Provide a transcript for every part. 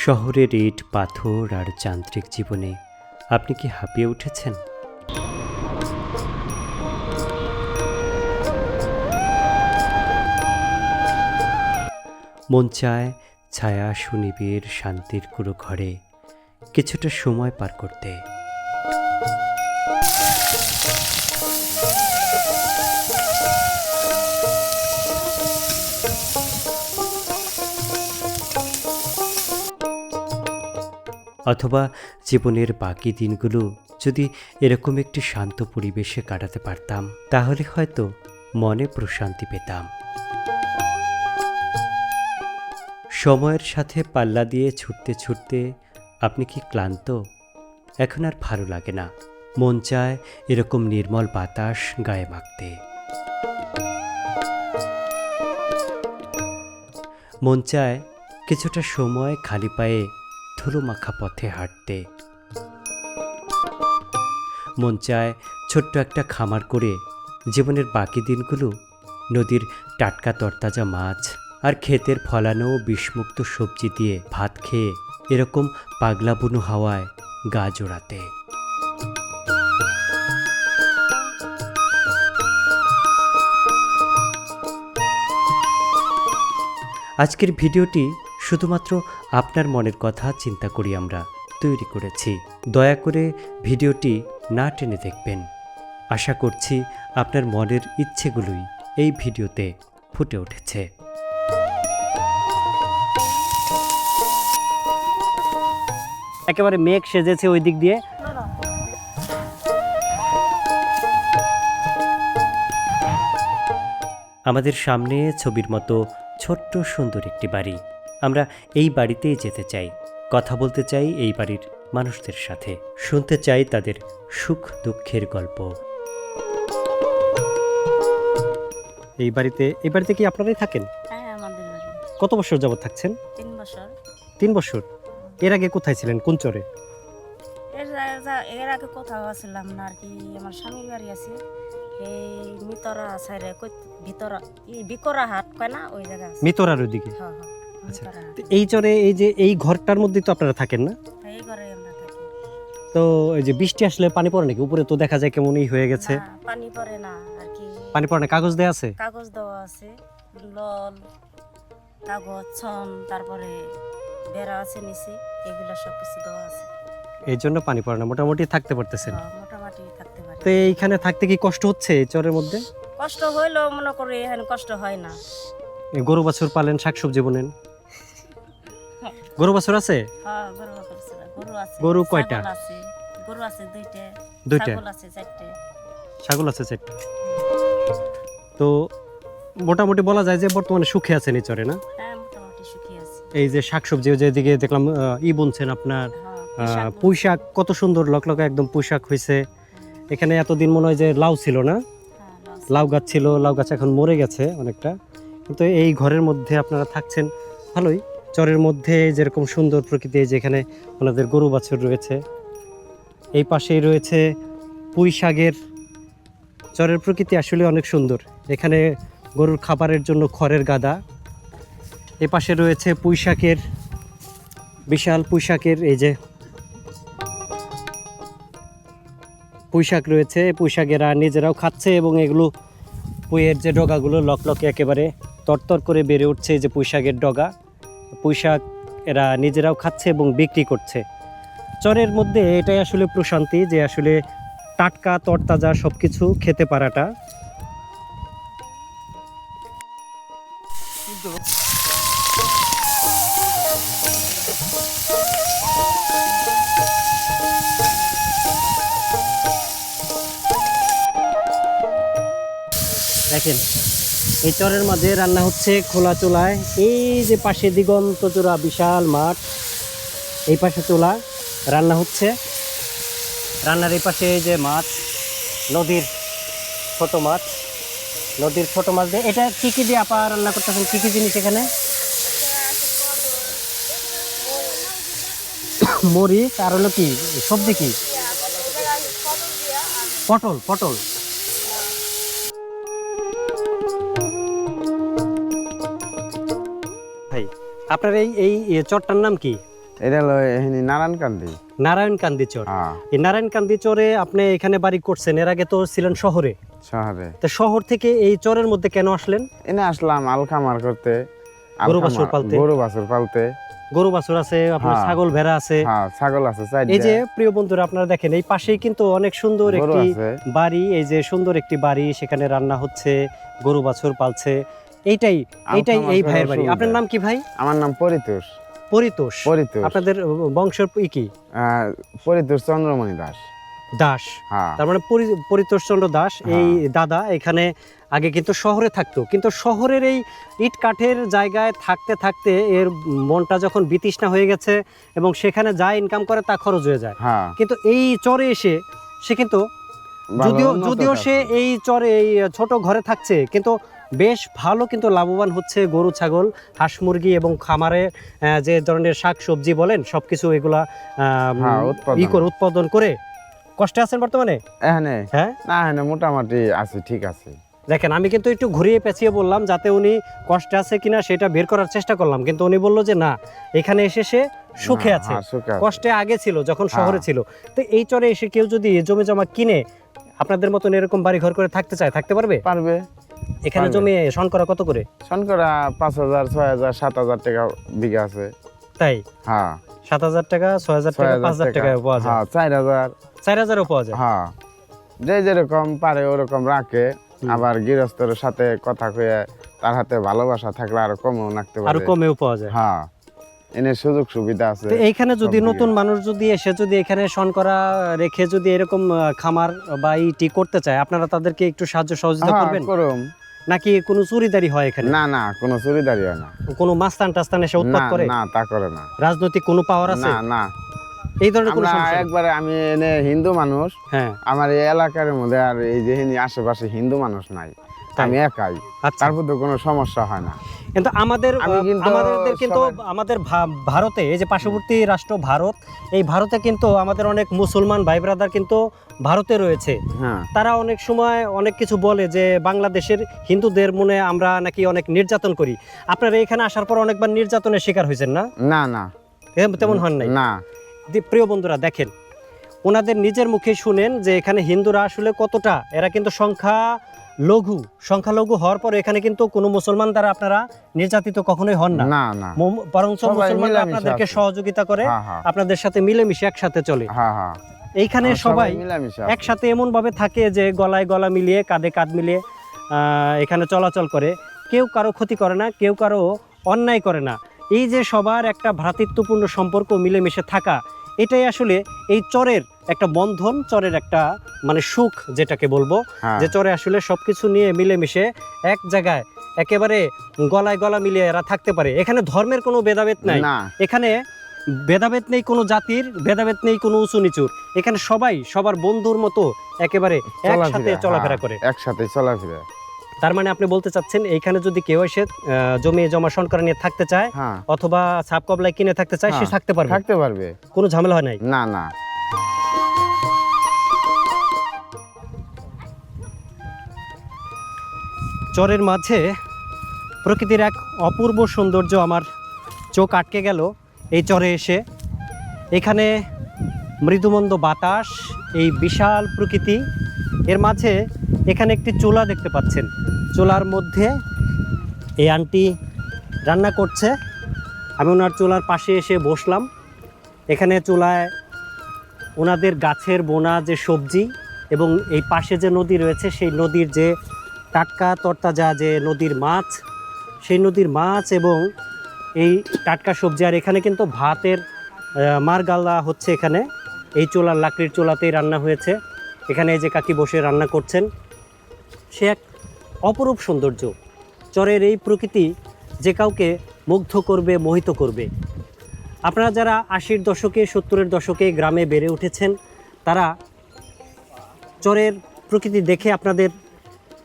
শহরের ইট পাথর আর যান্ত্রিক জীবনে আপনি কি হাঁপিয়ে উঠেছেন? মন চায় ছায়া সুনিবিড় শান্তির কুড়ো ঘরে কিছুটা সময় পার করতে। অথবা জীবনের বাকি দিনগুলো যদি এরকম একটি শান্ত পরিবেশে কাটাতে পারতাম, তাহলে হয়তো মনে প্রশান্তি পেতাম। সময়ের সাথে পাল্লা দিয়ে ছুটতে ছুটতে আপনি কি ক্লান্ত? এখন আর ভালো লাগে না। মন চায় এরকম নির্মল বাতাস গায়ে মাখতে। মন চায় কিছুটা সময় খালি পায়ে ধুলো মাখা পথে হাঁটতে। মন চায় ছোট্ট একটা খামার করে জীবনের বাকি দিনগুলো নদীর টাটকা তরতাজা মাছ আর ক্ষেতের ফলানো বিষমুক্ত সবজি দিয়ে ভাত খেয়ে এরকম পাগলা বুনো হাওয়ায় গা জোড়াতে। আজকের ভিডিওটি শুধুমাত্র আপনার মনের কথা চিন্তা করি আমরা তৈরি করেছি। দয়া করে ভিডিওটি না টেনে দেখবেন। আশা করছি আপনার মনের ইচ্ছেগুলোই এই ভিডিওতে ফুটে উঠেছে। একেবারে মেঘ সেজেছে ওই দিক দিয়ে। আমাদের সামনে ছবির মতো ছোট্ট সুন্দর একটি বাড়ি। আমরা এই বাড়িতেই যেতে চাই, কথা বলতে চাই এই বাড়ির মানুষদের সাথে, শুনতে চাই তাদের সুখ দুঃখের গল্প। এই বাড়িতে কি আপনারাই থাকেন? হ্যাঁ, আমাদের বাড়ি। কত বছর যাবত থাকছেন? 3 বছর। 3 বছর। এর আগে কোথায় ছিলেন, কোন চরে? এর আগে কোথাও আসলাম না আর কি। আমার স্বামীর বাড়ি আছে এই মিতরা সাইডে, ভিতরা বিকরা হাট কয় না, ওই জায়গা আছে। মিতরার ওইদিকে। হ্যাঁ হ্যাঁ, আচ্ছা, মিতরা হাট। তো এই চরে এই যে এই ঘরটার মধ্যেই তো আপনারা থাকেন না? এই ঘরে আমরা থাকি। তো এই যে বৃষ্টি আসলে পানি পড়ে নাকি? উপরে তো দেখা যায় কেমনই হয়ে গেছে। না, পানি পড়ে না আর কি। পানি পড়ে না, কাগজ দেয়া আছে? কাগজ দেওয়া আছে, লল কাগজ ছন, তারপরে বেড়া আছে নিচে, এগুলা সব কিছু দেওয়া আছে। এই জন্য পানি পড়ে না, মোটামুটি থাকতে পারতেছেন। হ্যাঁ, মোটামুটি থাকতে পারি। তো এইখানে থাকতে কি কষ্ট হচ্ছে এই চরের মধ্যে? কষ্ট হইলেও মনে করি এখানে কষ্ট হয় না। এই গরু বাছুর পালেন, শাকসবজি বোনেন, গরু বাছুর আছে? হ্যাঁ, গরু আছে। গরু আছে। গরু কয়টা? ছাগল আছে। গরু আছে 2টা। দুইটা। ছাগল আছে 4টে। ছাগল আছে 4টা। তো মোটামুটি বলা যায় যে বর্তমানে সুখে আছেন এই চরে, না? হ্যাঁ, মোটামুটি সুখী আছে। এই যে শাকসবজি, ওই যে এদিকে দেখলাম বুনছেন আপনার, হ্যাঁ, পুঁই শাক কত সুন্দর লকলকে একদম পুঁই শাক হয়েছে। এখানে এতদিন মনে হয় যে লাউ ছিল না, হ্যাঁ, লাউ গাছ ছিল, লাউ গাছ এখন মরে গেছে অনেকটা। কিন্তু এই ঘরের মধ্যে আপনারা থাকছেন ভালোই। চরের মধ্যে যেরকম সুন্দর প্রকৃতি, যেখানে ওনাদের গরু বাছুর রয়েছে, এই পাশেই রয়েছে পুঁই শাকের। চরের প্রকৃতি আসলে অনেক সুন্দর। এখানে গরুর খাবারের জন্য খড়ের গাদা, এই পাশে রয়েছে পুঁই শাকের, বিশাল পুঁই শাকের, এই যে পুঁই শাক রয়েছে। পুঁই শাক এরা নিজেরাও খাচ্ছে এবং এগুলো পুঁইয়ের যে ডগাগুলো লকলকে একেবারে তরতর করে বেড়ে উঠছে, এই যে পুঁই শাকের ডগা, পুঁই শাক এরা নিজেরাও খাচ্ছে এবং বিক্রি করছে। চরের মধ্যে এটাই আসলে প্রশান্তি, যে আসলে টাটকা তরতাজা সব কিছু খেতে পারাটা। দেখেন, এই চরের মাঝে রান্না হচ্ছে খোলা চুলায়। এই যে পাশে দিগন্ত চূড়া বিশাল মাঠ, এই পাশে চুলা রান্না হচ্ছে। রান্নার এই পাশে এই যে মাছ, নদীর ছোট মাছ, নদীর ছোট মাছ দিয়ে। এটা কি কি দিয়ে আপা রান্না করতেছেন, কি কি জিনিস এখানে? মরিচ আর হলো কি সবজি, কি পটল? পটল ভাই, আপনার এই চরটার নাম কি? এটা হলো এখানে নারায়ণকান্দি। নারায়ণকান্দি চর। হ্যাঁ, এই নারায়ণকান্দি চরে আপনি এখানে বাড়ি করছেন, এর আগে তো ছিলেন শহরে। শহরে। তো শহর থেকে এই চরের মধ্যে কেন আসলেন? এনে আসলাম আলখামার করতে, গরু বাছুর পালতে। গরু বাছুর পালতে। গরু বাছুর আছে, আপনার হ্যাঁ। ছাগল ভেড়া আছে। হ্যাঁ, ছাগল আছে এই যে 4টা। প্রিয় বন্ধুরা, আপনারা দেখেন এই পাশেই কিন্তু অনেক সুন্দর গরু একটি আছে। বাড়ি, এই যে সুন্দর একটি বাড়ি, সেখানে রান্না হচ্ছে, গরু বাছুর পালছে। এইটাই এইটাই আলখামার এই করে ভাইয়ের বাড়ি। সুবিধা। আপনার নাম কি ভাই? আমার নাম পরিতোষ। পরিতোষ। পরিতোষ। আপনাদের বংশের কি? পরিতোষ চন্দ্রমণি দাস। দাস। হ্যাঁ, তার মানে পরিতোষ চন্দ্র দাস। এই দাদা এখানে আগে কিন্তু শহরে থাকতো, কিন্তু শহরের এই ইট কাঠের জায়গায় থাকতে থাকতে এর মনটা যখন বিতৃষ্ণা হয়ে গেছে এবং সেখানে যা ইনকাম করে তা খরচ হয়ে যায়। হ্যাঁ। কিন্তু এই চরে এসে সে কিন্তু ভালো যদিও উন্নত যদিও আছে। সে এই চরে এই ছোট ঘরে থাকছে, কিন্তু বেশ ভালো কিন্তু লাভবান হচ্ছে। গরু ছাগল হাঁস মুরগি এবং খামারে যে ধরনের শাক সবজি বলেন সবকিছু এগুলা হ্যাঁ, উৎপাদন করে কষ্টে আছেন বর্তমানে। এখানে হ্যাঁ, না, এখানে মোটামুটি আছে, ঠিক আছে। দেখেন আমি কিন্তু একটু ঘুরিয়ে পেঁচিয়ে বললাম যাতে উনি কষ্টে আছে কিনা সেটা বের করার চেষ্টা করলাম, কিন্তু উনি বলল যে না, এখানে এসে সে সুখে না, আছে। হ্যাঁ, সুখে আছে। কষ্টে আগে ছিল যখন হ্যাঁ। শহরে ছিল। তো এই চরে এসে কেউ যদি জমি জমা কিনে আপনাদের মতন এরকম বাড়ি ঘর করে থাকতে চায়, থাকতে পারবে? পারবে। এখানে পারবে। জমি শনকরা কত করে? শনকরা 5,000, 6,000, 7,000 টাকা বিঘা আছে। তাই হ্যাঁ, 7,000 টাকা, 6,000 টাকা, 5,000 টাকায় পাওয়া যায়। হ্যাঁ, 4,000। 4,000ও পাওয়া যায়। হ্যাঁ, যে যেরকম পারে ওরকম রাখে। আবার গৃহস্থের সাথে কথা কয়ে তার হাতে ভালোবাসা থাকলে আরো কমেও রাখতে আরো পারে। কমেও পাওয়া যায়। হ্যাঁ, এনে সুযোগ সুবিধা আছে। তো এইখানে যদি সব নতুন দিকে। মানুষ যদি এসে যদি এখানে শনকরা রেখে যদি এরকম খামার বা ইটি করতে চায়, আপনারা তাদেরকে একটু সাহায্য সহযোগিতা হ্যাঁ, করবেন? করুম। নাকি কোনো চুরিদারি হয় এখানে? না না, কোনো চুরিদারি হয় না। কোনো মাস্তান টাস্তান এসে উৎপাত না করে? না, তা করে না। রাজনৈতিক কোনো পাওয়ার আছে? না না, এই ধরনের কোনো আমরা সমস্যা নেই? একবারে, আমি এনে হিন্দু মানুষ। হ্যাঁ, আমার এই এলাকার মধ্যে আর এই যে আশেপাশে হিন্দু মানুষ নাই, তাই? আমি একাই। আচ্ছা। তার মধ্যে কোনো সমস্যা হয় না। কিন্তু আমাদের আমি কিন্তু সবাই- আমাদের ভারতে, এই যে পার্শ্ববর্তী রাষ্ট্র ভারত, এই ভারতে কিন্তু আমাদের অনেক মুসলমান ভাই ব্রাদার কিন্তু ভারতে রয়েছে। হ্যাঁ, তারা অনেক সময় অনেক কিছু বলে যে বাংলাদেশের হিন্দুদের মনে আমরা নাকি অনেক নির্যাতন করি। আপনারা এখানে আসার পর অনেকবার নির্যাতনের শিকার হয়েছেন না? না না, তেমন হন নাই? না। প্রিয় বন্ধুরা দেখেন, ওনাদের নিজের মুখে শুনেন যে এখানে হিন্দুরা আসলে কতটা, এরা কিন্তু সংখ্যালঘু হওয়ার পর এখানে কিন্তু কোনো মুসলমান দ্বারা আপনারা নির্যাতিত কখনোই হন না। না না, বরঞ্চ সবাই মুসলমানরা মিলেমিশে আপনাদেরকে আছে। সহযোগিতা করে, হ্যাঁ, হ্যাঁ, আপনাদের সাথে মিলেমিশে একসাথে চলে। হ্যাঁ, হ্যাঁ। এইখানে আমরা সবাই মিলেমিশে আছি। একসাথে এমন ভাবে থাকে যে গলায় গলা মিলিয়ে, কাঁধে কাঁধ মিলিয়ে এখানে চলাচল করে। কেউ কারো ক্ষতি করে না, কেউ কারো অন্যায় করে না। এই যে সবার একটা ভ্রাতৃত্বপূর্ণ সম্পর্ক, মিলেমিশে থাকা, এটাই আসলে এই চরের একটা বন্ধন, চরের একটা মানে সুখ যেটাকে বলবো। হ্যাঁ। যে চরে আসলে সবকিছু নিয়ে মিলেমিশে এক জায়গায় একেবারে গলায় গলা মিলিয়ে এরা থাকতে পারে। এখানে ধর্মের কোনো ভেদাভেদ নাই, না। এখানে ভেদাভেদ নেই কোনো জাতির, ভেদাভেদ নেই কোনো উঁচু নিচুর। এখানে সবাই সবার বন্ধুর মতো একেবারে একসাথে চলাফেরা করে। একসাথে চলাফেরা। তার মানে আপনি বলতে চাচ্ছেন এইখানে যদি কেউ এসে জমি জমা শনকরা নিয়ে থাকতে চায় হ্যাঁ, অথবা ছাপ কবলায় কিনে থাকতে চায়, সে হ্যাঁ, থাকতে পারবে, থাকতে পারবে। কোনো ঝামেলা হয় নাই? না না। চরের মাঝে প্রকৃতির এক অপূর্ব সৌন্দর্য আমার চোখ আটকে গেল এই চরে এসে। এখানে মৃদুমন্দ বাতাস, এই বিশাল প্রকৃতি, এর মাঝে এখানে একটি চুলা দেখতে পাচ্ছেন। চুলার মধ্যে এই আন্টি রান্না করছে। আমি ওনার চুলার পাশে এসে বসলাম। এখানে চুলায় ওনাদের গাছের বোনা যে সবজি এবং এই পাশে যে নদী রয়েছে, সেই নদীর যে টাটকা তরতাজা যে নদীর মাছ, সেই নদীর মাছ এবং এই টাটকা সবজি। আর এখানে কিন্তু ভাতের মার গালা হচ্ছে। এখানে এই চুলার লাকড়ির চুলাতেই রান্না হয়েছে। এখানে এই যে কাকি বসে রান্না করছেন, সে এক অপরূপ সৌন্দর্য। চরের এই প্রকৃতি যে কাউকে মুগ্ধ করবে, মোহিত করবে। আপনারা যারা 80-এর দশকে, 70-এর দশকে গ্রামে বেড়ে উঠেছেন, তারা চরের প্রকৃতি দেখে আপনাদের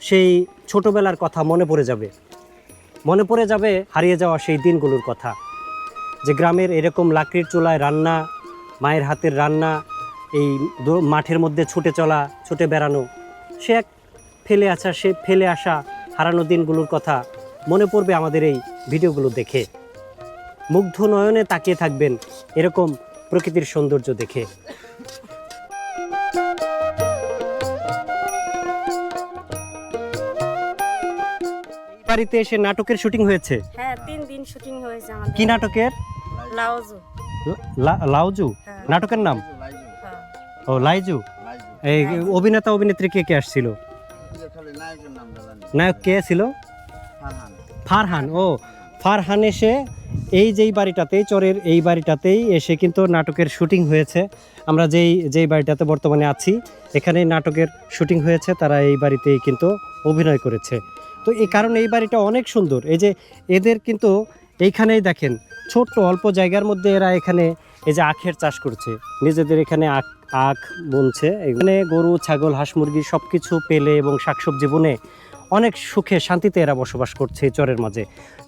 সেই ছোটবেলার কথা মনে পড়ে যাবে, মনে পড়ে যাবে হারিয়ে যাওয়া সেই দিনগুলোর কথা। যে গ্রামের এরকম লাকড়ির চুলায় রান্না, মায়ের হাতের রান্না, এই মাঠের মধ্যে ছুটে চলা, ছুটে বেড়ানো, সে এক ফেলে আসা হারানো দিনগুলোর কথা মনে পড়বে আমাদের এই ভিডিওগুলো দেখে। মুগ্ধ নয়নে তাকিয়ে থাকবেন এরকম প্রকৃতির সৌন্দর্য দেখে। এই বাড়িতে এসে নাটকের শুটিং হয়েছে। হ্যাঁ 3 দিন শুটিং হয়েছে আমাদের। কি নাটকের? লাউজু। লাউজু হ্যাঁ। নাটকের নাম? হ্যাঁ। ও লাইজু। এই অভিনেতা অভিনেত্রী কে কে আসছিল? নায়ক কে ছিল? ফারহান। ও ফারহান এসে এই যেই বাড়িটাতেই, চরের এই বাড়িটাতেই এসে কিন্তু নাটকের শুটিং হয়েছে। আমরা যেই বাড়িটাতে বর্তমানে আছি, এখানে নাটকের শুটিং হয়েছে, তারা এই বাড়িতেই কিন্তু অভিনয় করেছে। তো এই কারণে এই বাড়িটা অনেক সুন্দর। এই যে এদের কিন্তু এইখানেই দেখেন ছোট্ট অল্প জায়গার মধ্যে এরা এখানে এই যে আখের চাষ করছে, নিজেদের এখানে আখ বুনছে। এখানে গরু ছাগল হাঁস মুরগি সব কিছু পেলে এবং শাকসবজি বুনে অনেক সুখে শান্তিতে এরা বসবাস করছে এই চরের মাঝে।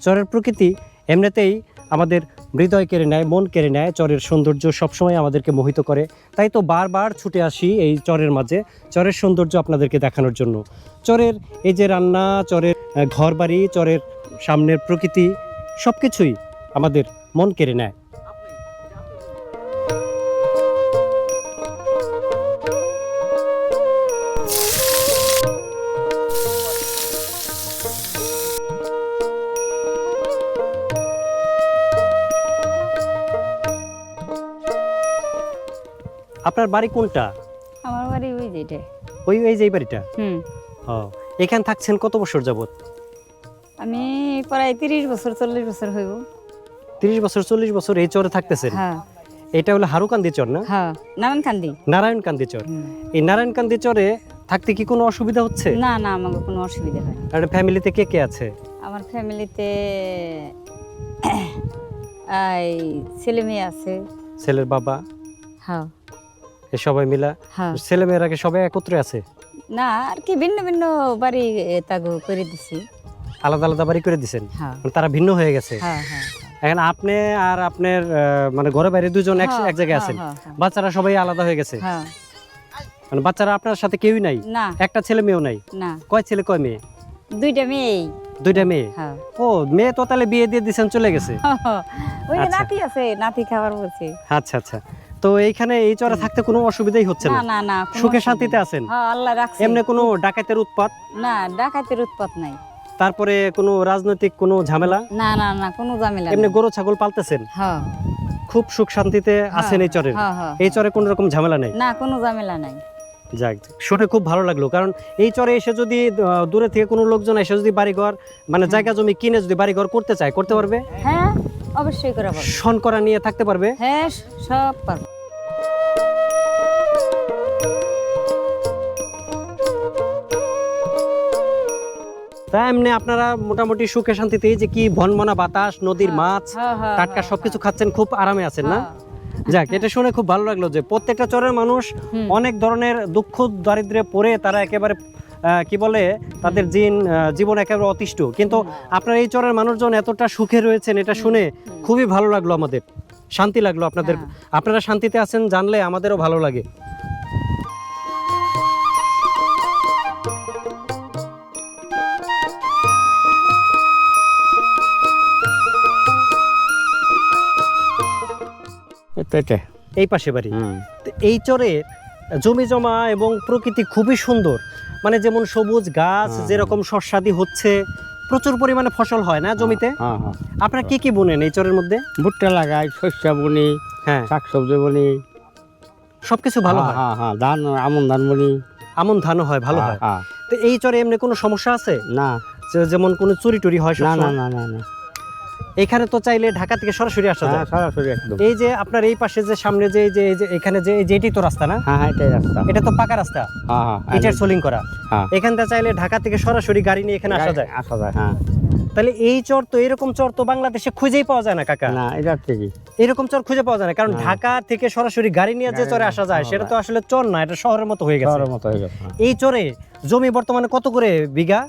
চরের প্রকৃতি এমনিতেই আমাদের হৃদয় কেড়ে নেয়, মন কেড়ে নেয়। চরের সৌন্দর্য সবসময় আমাদেরকে মোহিত করে। তাই তো বারবার ছুটে আসি এই চরের মাঝে, চরের সৌন্দর্য আপনাদেরকে দেখানোর জন্য। চরের এই যে রান্না, চরের ঘরবাড়ি, চরের সামনের প্রকৃতি সব কিছুই আমাদের মন কেড়ে নেয়। আপনার বাড়ি কোনটা? আমার বাড়ি ওই যেটা। ওই যে এই বাড়িটা? ও, এখানে থাকছেন কত বছর যাবত? আমি প্রায় 30 বছর 40 বছর হইব। 30 বছর 40 বছর এই চরে থাকতেছেন? হ্যাঁ এটা হলো হারুকান্দি চর না? হ্যাঁ, নারায়ণকান্দি। নারায়ণকান্দি চর। এই নারায়ণকান্দি চরে থাকতে কি কোনো অসুবিধা হচ্ছে? না না, আমাকে কোনো অসুবিধা হয় না। আর ফ্যামিলিতে কে কে আছে? আমার ফ্যামিলিতে এই ছেলে মেয়ে আছে। ছেলের বাবা? হ্যাঁ এ সবাই মিলা? হ্যাঁ। ছেলে মেয়েরা কি সবাই একত্রে আছে? না, আর কি ভিন্ন ভিন্ন বাড়ি তাগো করে দিছি। আলাদা আলাদা বাড়ি করে দিছেন? হ্যাঁ মানে তারা ভিন্ন হয়ে গেছে? হ্যাঁ হ্যাঁ। এখন আপনি আর আপনার মানে ঘরে বাইরে দুজন এক জায়গায় আছেন, বাচ্চারা সবাই আলাদা হয়ে গেছে? হ্যাঁ। মানে বাচ্চারা আপনার সাথে কেউই নাই? না। একটা ছেলে মেয়েও নাই? না। কয় ছেলে কয় মেয়ে? 2টা মেয়ে। 2টা মেয়ে? হ্যাঁ। ও, মেয়ে তো তাহলে বিয়ে দিয়ে দিয়েছেন, চলে গেছে? ওই যে আচ্ছা। নাতি আছে, নাতি খাবার বলছে। আচ্ছা আচ্ছা। তো এইখানে এই চরে থাকতে কোনো অসুবিধাই হচ্ছে না না? না না, কোনো সুখে অসুবিধা শান্তিতে নেই। আছেন? হ্যাঁ, আল্লাহ রাখছে। এমনি কোনো ডাকাতের উৎপাত? না, ডাকাতের উৎপাত নাই। তারপরে কোনো রাজনৈতিক কোনো ঝামেলা? না না না, কোনো ঝামেলা এমনি নাই। গরু ছাগল পালতেছেন? হ্যাঁ খুব সুখ শান্তিতে আছেন এই চরে? হ্যাঁ হ্যাঁ। এই চরে কোনো রকম ঝামেলা নেই? না, কোনো ঝামেলা নাই। যাক, শুনে খুব ভালো লাগলো। কারণ এই চরে এসে যদি দূরে থেকে কোনো লোকজন এসে যদি বাড়িঘর মানে জায়গা জমি কিনে যদি বাড়িঘর করতে চায়, করতে পারবে? হ্যাঁ, অবশ্যই করা পারবে। শন করা নিয়ে থাকতে পারবে? হ্যাঁ, সব পারবে। তাই এমনি আপনারা মোটামুটি সুখে শান্তিতে এই যে কি ভনমনা বাতাস, নদীর মাছ, হ্যাঁ, হ্যাঁ, টাটকা হ্যাঁ, সবকিছু খাচ্ছেন, খুব আরামে আছেন না? হ্যাঁ। যাক, এটা শুনে খুব ভালো লাগলো যে প্রত্যেকটা চরের মানুষ অনেক ধরনের দুঃখ দারিদ্র্যে পড়ে তারা একেবারে কি বলে তাদের জীবন একেবারে অতিষ্ঠ, কিন্তু আপনার এই চরের মানুষজন এতটা সুখে রয়েছেন, এটা শুনে খুবই ভালো লাগলো, আমাদের শান্তি লাগলো। আপনারা শান্তিতে আছেন জানলে আমাদেরও ভালো লাগে। এই পাশে বাড়ি। তো এই চরে জমি জমা এবং প্রকৃতি খুবই সুন্দর, মানে যেমন সবুজ গাছ, যেরকম শস্যাদি হচ্ছে, প্রচুর পরিমাণে ফসল হয় না জমিতে? আপনারা কি কি বুনেন এই চরের মধ্যে? ভুট্টা লাগাই, শস্য বুনি, হ্যাঁ, শাকসবজি বুনি, সবকিছু ভালো হয়? ধান, আমন ধান বুনি। আমন ধানও হয়, ভালো হয়। তো এই চরে এমনি কোনো সমস্যা আছে? না। যেমন কোনো চুরি টুরি হয়? না না সবসময়? না না না। এখানে তো চাইলে ঢাকা থেকে সরাসরি আসা যায়। সরাসরি একদম। এই যে আপনার এই পাশে যে সামনে যে এখানে যে যেটি তো রাস্তা না? হ্যাঁ, এটাই রাস্তা। এটা তো পাকা রাস্তা, হ্যাঁ। ইটের সোলিং করা। হ্যাঁ। এখান থেকে চাইলে ঢাকা থেকে সরাসরি গাড়ি নিয়ে এখানে আসা যায়? আসা যায়, হ্যাঁ। তাহলে এই চর তো, এরকম চর তো বাংলাদেশে খুঁজেই পাওয়া যায় না কাকা। না, এটা ঠিকই। এরকম চর খুঁজে পাওয়া যায় না, কারণ ঢাকা থেকে সরাসরি গাড়ি নিয়ে যে চরে আসা যায় সেটা তো আসলে চর না, এটা শহরের মতো হয়ে গেছে। শহরের মতো হয়ে গেছে। এই চরে জমি বর্তমানে কত করে বিঘা?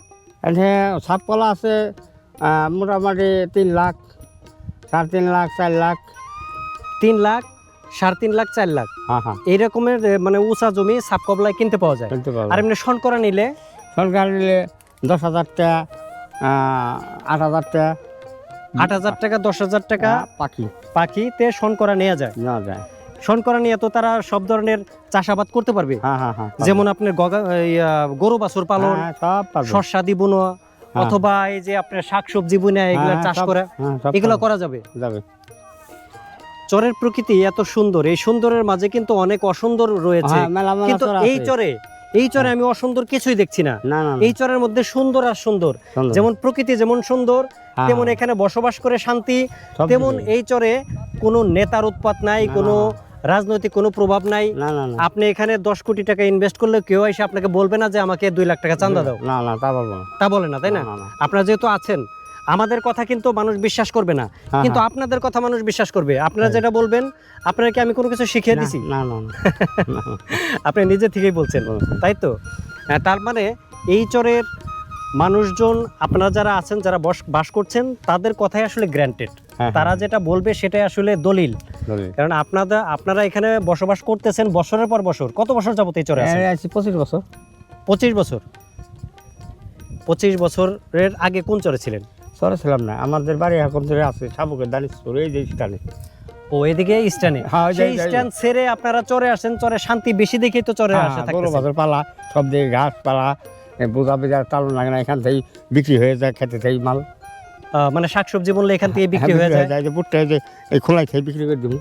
এখানে সাপকলা আছে মোটামুটি 3 লাখ, 3.5 লাখ, 4 লাখ। 3 লাখ, 3.5 লাখ, 4 লাখ হ্যাঁ। এই রকমের মানে উঁচা জমি সাপ কবলায় কিনতে পাওয়া যায়। আর এমনি শন করা নিলে? সরকার নিলে 10,000 টাকা, 8,000 টাকা। 8,000 টাকা, 10,000 টাকা পাখি। পাখিতে শনকরা নেওয়া যায়। না যায়। শনকরা নিয়ে তো তারা সব ধরনের চাষাবাদ করতে পারবে, হ্যাঁ হ্যাঁ হ্যাঁ, যেমন আপনার গরু বাছুর পালন, হ্যাঁ, সব পারবে। শস্যাদি বুনো, হ্যাঁ। অথবা এই যে আপনার শাকসবজি বুনে এগুলা হ্যাঁ, চাষ সব- করা, হ্যাঁ, সব এগুলো পারবে। করা যাবে। যাবে। চরের প্রকৃতি এত সুন্দর, এই সুন্দরের মাঝে কিন্তু অনেক অসুন্দর রয়েছে, হ্যাঁ, মেলা মেলা কিন্তু চর এই আছে। চরে আমি অসুন্দর কিছুই দেখছি না। না না, এই চরের মধ্যে সুন্দর আর সুন্দর, সুন্দর। যেমন প্রকৃতি যেমন সুন্দর, হ্যাঁ, তেমন এখানে বসবাস করে শান্তি, সব তেমন দিকে। এই চরে কোনো নেতার উৎপাত নাই, না, কোনো না। রাজনৈতিক কোনো প্রভাব নাই। না না না, আপনি এখানে 10 কোটি টাকা ইনভেস্ট করলে কেউ এসে আপনাকে বলবে না যে আমাকে 2 লাখ টাকা চাঁদা দাও, না না, তা বলবো না। তা বলে না, তাই না? না, না। আপনারা যেহেতু আছেন, আমাদের কথা কিন্তু মানুষ বিশ্বাস করবে না, হ্যাঁ, কিন্তু হ্যাঁ। আপনাদের কথা মানুষ বিশ্বাস করবে। আপনারা হ্যাঁ। যেটা বলবেন, আপনারা কি আমি কোনো কিছু শিখিয়ে না, দিছি? না না না, না, আপনি নিজে থেকেই বলছেন, বলছেন। তাই তো? তার মানে এই চরের মানুষজন, আপনারা যারা আছেন, যারা বাস করছেন, তাদের কথাই আসলে গ্র্যান্টেড। হ্যাঁ, তারা হ্যাঁ। যেটা বলবে সেটাই আসলে দলিল। দলিল। কারণ আপনারা এখানে বসবাস করতেছেন বছরের পর বছর। কত বছর যাবত এই চরে আছেন? এই আছি 25 বছর। 25 বছর। 25 বছরের আগে কোন চরে ছিলেন? চরে ছিলাম না, আমাদের বাড়ি এখন ধরে আছে সাবুকের দানিশপুর, এই যে স্থানে। ও, এদিকে স্ট্যান্ডে। হ্যাঁ, সেই যাই। স্ট্যান্ড ছেড়ে আপনারা চরে আসেন, চরে শান্তি বেশি দেখেই তো চরে আসে হ্যাঁ, গরু থাকতেছেন। বাছুর পালা, সব দিকে ঘাস পালা, বোঝা বেজার চালু লাগে না, এখান থেকেই বিক্রি হয়ে যায়, খেতে থেকে মাল মানে শাকসবজি বললে এখান থেকে বিক্রি হ্যাঁ, হয়ে যায়। যে ভুট্টা এই যে এই খোলাই থেকে বিক্রি করে দিব।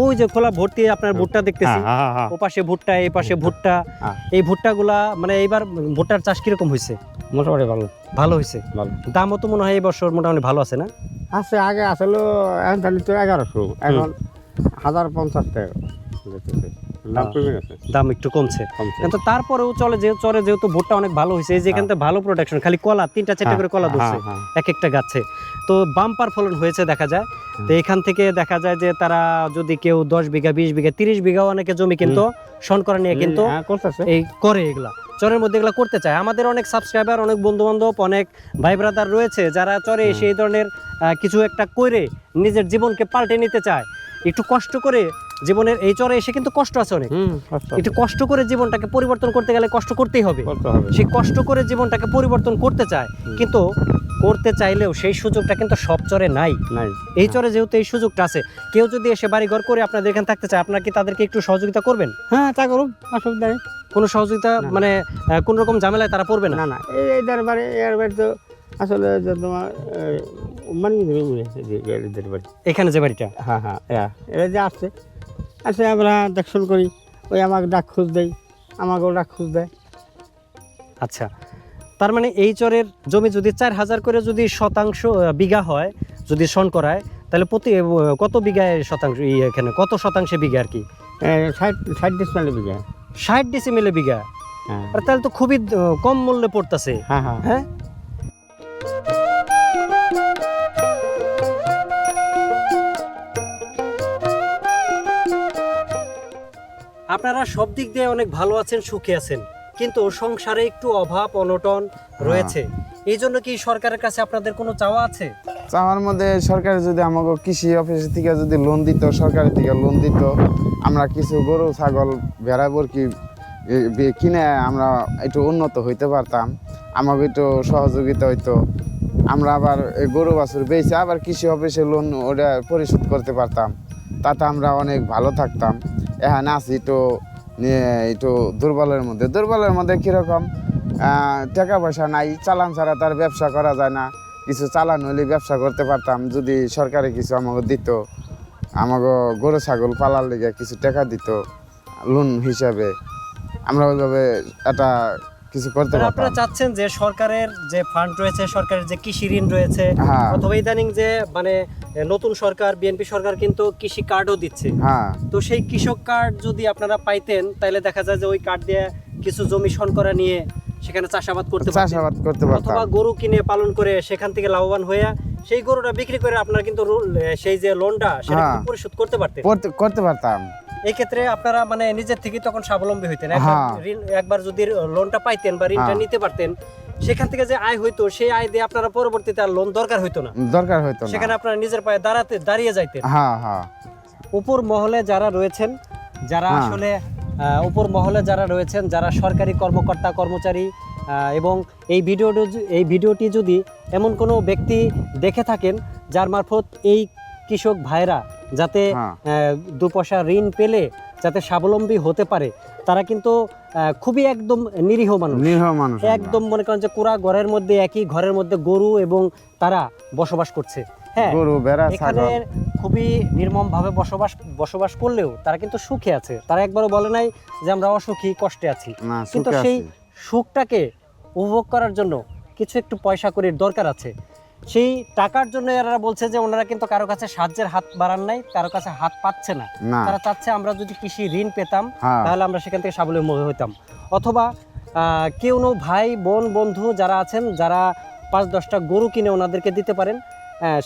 ওই যে খোলা ভর্তি আপনার ভুট্টা দেখতেছি, হ্যাঁ হ্যাঁ হ্যাঁ, ও পাশে ভুট্টা, এই পাশে ভুট্টা। হ্যাঁ। এই ভুট্টাগুলা মানে এইবার ভুট্টার চাষ কিরকম হয়েছে? মোটামুটি ভালো ভালো হয়েছে। ভালো দামও তো মনে হয় এই বছর মোটামুটি ভালো আছে না? আছে। আগে আসলে এখন তাহলে তো 1100, এখন 1050 টাকা দিতেছে। দাম কমে গেছে, দাম একটু কমছে, কমছে। কিন্তু তারপরেও চরে যেহেতু ভুট্টা অনেক ভালো হয়েছে, এই যে এখান থেকে ভালো প্রোডাকশন, খালি কলা 3-4 করে কলা ধরছে হ্যাঁ, এক একটা গাছে, তো বাম্পার ফলন হয়েছে দেখা যায়। তো এখান থেকে দেখা যায় যে তারা যদি কেউ 10 বিঘা, 20 বিঘা, 30 বিঘাও অনেকে জমি কিন্তু শনকরা নিয়ে কিন্তু হ্যাঁ, করতেছে। এই করে এগুলা চরের মধ্যে এগুলা করতে চায়। আমাদের অনেক সাবস্ক্রাইবার, অনেক বন্ধু বান্ধব, অনেক ভাই ব্রাদার রয়েছে যারা চরে এসে এই ধরনের কিছু একটা করে নিজের জীবনকে পাল্টে নিতে চায়। একটু কষ্ট করে জীবনের, এই চরে এসে কিন্তু কষ্ট আছে অনেক, কষ্ট একটু কষ্ট করে জীবনটাকে পরিবর্তন করতে গেলে কষ্ট করতেই হবে। করতে হবে। সেই কষ্ট করে জীবনটাকে পরিবর্তন করতে চায়, কিন্তু করতে চাইলেও সেই সুযোগটা কিন্তু সব চরে নাই। নাই, এই চরে যেহেতু এই সুযোগটা আছে, কেউ যদি এসে বাড়িঘর করে আপনাদের এখানে থাকতে চায়, আপনারা কি তাদেরকে একটু সহযোগিতা করবেন? হ্যাঁ, তা করুন, অসুবিধা নেই। কোনো সহযোগিতা না। মানে কোন রকম ঝামেলায় তারা পড়বে না? না না, এই দরবারে এর বাড়ি তো আসলে যে তোমার মানে এদের বাড়ি। এখানে যে বাড়িটা, হ্যাঁ হ্যাঁ, এরা যে আসছে আমরা দেখশন করি, ওই আমাকে ডাক খোঁজ দেয়, আমাকেও ডাক খোঁজ দেয়। আচ্ছা, তার মানে এই চরের জমি যদি 4000 করে যদি শতাংশ বিঘা হয়, যদি শনকরায়, তাহলে প্রতি কত বিঘায় শতাংশ, এখানে কত শতাংশে বিঘা আর কি? 60 ডিসমাইল বিঘা। 60 ডিসিমিলে বিঘা। হ্যাঁ আর তাহলে তো খুবই কম মূল্যে পড়তেছে। হ্যাঁ হ্যাঁ, হ্যাঁ, আপনারা সব দিক দিয়ে অনেক ভালো আছেন, সুখে আছেন, কিন্তু সংসারে একটু অভাব অনটন রয়েছে। এই জন্য কি সরকারের কাছে আপনাদের কোনো চাওয়া আছে? আমার মধ্যে সরকার যদি আমাকে কৃষি অফিস থেকে যদি লোন দিত, সরকারের থেকে লোন দিত, আমরা কিছু গরু ছাগল ভেড়া বরকি কিনে আমরা একটু উন্নত হইতে পারতাম, আমাকে একটু সহযোগিতা হইতো। আমরা আবার এই গরু বাছুর বেচে আবার কৃষি অফিসে লোন ওটা পরিশোধ করতে পারতাম, তাতে আমরা অনেক ভালো থাকতাম। এখানে আছি একটু দুর্বলের মধ্যে কীরকম টাকা পয়সা নাই, চালান ছাড়া তার ব্যবসা করা যায় না। কিছু চালান হলে ব্যবসা করতে পারতাম, যদি সরকারে কিছু আমাকে দিত, আমাকে গরু ছাগল পালার লেগে কিছু টাকা দিত লোন হিসাবে, আমরা ওইভাবে একটা কিছু করতে আপনারা পারতাম। চাচ্ছেন যে সরকারের যে ফান্ড রয়েছে, সরকারের যে কৃষি ঋণ রয়েছে, হ্যাঁ অথবা ইদানিং যে মানে নতুন সরকার, বিএনপি সরকার কিন্তু কৃষি কার্ডও দিচ্ছে, হ্যাঁ তো সেই কৃষক কার্ড যদি আপনারা পাইতেন, তাহলে দেখা যায় যে ওই কার্ড দিয়ে কিছু জমি শনকরা নিয়ে সেখানে চাষাবাদ করতে পারতেন, চাষাবাদ করতে পারতাম। অথবা গরু কিনে পালন করে সেখান থেকে লাভবান হয়ে সেই গরুটা বিক্রি করে আপনারা কিন্তু সেই যে লোনটা সেটা কিন্তু হ্যাঁ। পরিশোধ করতে পারতেন। করতে পারতাম। এই ক্ষেত্রে আপনারা মানে নিজের থেকে তখন স্বাবলম্বী হইতেন। হ্যাঁ। একবার যদি লোনটা পাইতেন বা ঋণটা হ্যাঁ। নিতে পারতেন, সেখান থেকে যে আয় হইতো, সেই আয় দিয়ে আপনারা পরবর্তীতে আর লোন দরকার হইতো না, দরকার হইতো না। সেখানে আপনারা নিজের পায়ে দাঁড়িয়ে যাইতেন। হ্যাঁ হ্যাঁ, উপর মহলে যারা রয়েছেন, যারা হ্যাঁ। আসলে উপর মহলে যারা রয়েছেন, যারা সরকারি কর্মকর্তা কর্মচারী, এবং এই ভিডিওটি যদি এমন কোনো ব্যক্তি দেখে থাকেন যার মারফত এই কৃষক ভাইরা যাতে হ্যাঁ। 2 পয়সা ঋণ পেলে যাতে স্বাবলম্বী হতে পারে, তারা কিন্তু খুবই একদম নিরীহ মানুষ, নিরীহ মানুষ আমরা। একদম মনে করেন যে কুড়া ঘরের মধ্যে, একই ঘরের মধ্যে গরু এবং তারা বসবাস করছে। হ্যাঁ, গরু ভেড়া এখানে ছাগল খুবই নির্মমভাবে বসবাস করলেও তারা কিন্তু সুখে আছে। তারা একবারও বলে নাই যে আমরা অসুখী, কষ্টে আছি। না কিন্তু সুখে সেই আছি। সুখটাকে উপভোগ করার জন্য কিছু একটু পয়সা কড়ির দরকার আছে। সেই টাকার জন্য এরা বলছে যে ওনারা কিন্তু কারো কাছে সাহায্যের হাত বাড়ান নাই, কারো কাছে হাত পাচ্ছে না। না তারা চাচ্ছে আমরা যদি কৃষি ঋণ পেতাম হ্যাঁ তাহলে আমরা সেখান থেকে স্বাবলম্বী হইতাম। অথবা কেউ ভাই বোন বন্ধু যারা আছেন, যারা 5-10টা গরু কিনে ওনাদেরকে দিতে পারেন,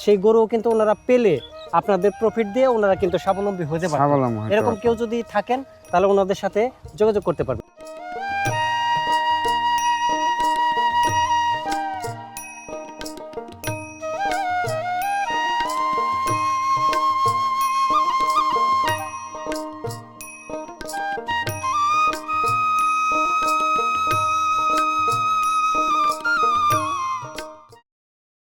সেই গরু কিন্তু ওনারা পেলে আপনাদের প্রফিট দিয়ে ওনারা কিন্তু স্বাবলম্বী হতে পারেন। স্বাবলম্বী হতে এরকম পারতাম। কেউ যদি থাকেন তাহলে ওনাদের সাথে যোগাযোগ করতে পারবেন।